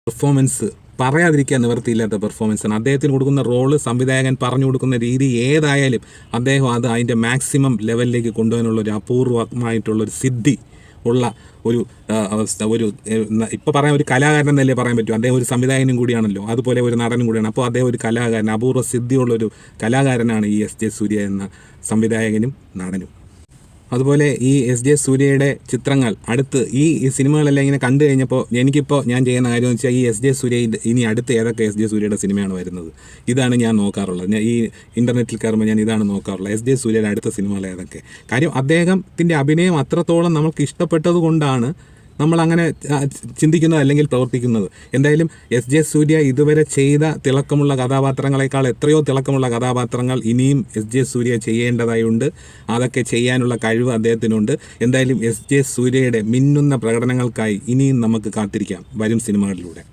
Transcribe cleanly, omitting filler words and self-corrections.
Performance പറയാതിരിക്കാൻ നിവർത്തിയില്ലാത്ത പെർഫോമൻസാണ്. അദ്ദേഹത്തിന് കൊടുക്കുന്ന റോള്, സംവിധായകൻ പറഞ്ഞു കൊടുക്കുന്ന രീതി ഏതായാലും അദ്ദേഹം അത് അതിൻ്റെ മാക്സിമം ലെവലിലേക്ക് കൊണ്ടുപോകാനുള്ള ഒരു അപൂർവമായിട്ടുള്ളൊരു സിദ്ധി ഉള്ള ഒരു ഇപ്പോൾ പറയാൻ ഒരു കലാകാരൻ എന്നല്ലേ പറയാൻ പറ്റും. അദ്ദേഹം ഒരു സംവിധായകനും കൂടിയാണല്ലോ, അതുപോലെ ഒരു നടനും കൂടിയാണ്. അപ്പോൾ അദ്ദേഹം ഒരു കലാകാരൻ, അപൂർവ സിദ്ധിയുള്ളൊരു കലാകാരനാണ് ഈ എസ്.ജെ. സൂര്യ എന്ന സംവിധായകനും നടനും. അതുപോലെ ഈ എസ്.ജെ. സൂര്യയുടെ ചിത്രങ്ങൾ അടുത്ത് ഈ സിനിമകളെല്ലാം ഇങ്ങനെ കണ്ടു കഴിഞ്ഞപ്പോൾ എനിക്കിപ്പോൾ ഞാൻ ചെയ്യുന്ന കാര്യം എന്ന് വെച്ചാൽ ഈ എസ്.ജെ. സൂര്യ ഇനി അടുത്ത് ഏതൊക്കെ എസ്.ജെ. സൂര്യയുടെ സിനിമയാണ് വരുന്നത്, ഇതാണ് ഞാൻ നോക്കാറുള്ളത്. ഞാൻ ഈ ഇൻ്റർനെറ്റിൽ കയറുമ്പോൾ ഞാൻ ഇതാണ് നോക്കാറുള്ളത്, എസ്.ജെ. സൂര്യയുടെ അടുത്ത സിനിമകൾ ഏതൊക്കെ. കാര്യം അദ്ദേഹത്തിൻ്റെ അഭിനയം അത്രത്തോളം നമുക്ക് ഇഷ്ടപ്പെട്ടത് കൊണ്ടാണ് നമ്മളങ്ങനെ ചിന്തിക്കുന്നത് അല്ലെങ്കിൽ പ്രവർത്തിക്കുന്നത്. എന്തായാലും എസ്.ജെ. സൂര്യ ഇതുവരെ ചെയ്ത തിളക്കമുള്ള കഥാപാത്രങ്ങളെക്കാൾ എത്രയോ തിളക്കമുള്ള കഥാപാത്രങ്ങൾ ഇനിയും എസ്.ജെ. സൂര്യ ചെയ്യേണ്ടതായുണ്ട്. അതൊക്കെ ചെയ്യാനുള്ള കഴിവ് അദ്ദേഹത്തിനുണ്ട്. എന്തായാലും എസ്.ജെ. സൂര്യയുടെ മിന്നുന്ന പ്രകടനങ്ങൾക്കായി ഇനിയും നമുക്ക് കാത്തിരിക്കാം വരും സിനിമകളിലൂടെ.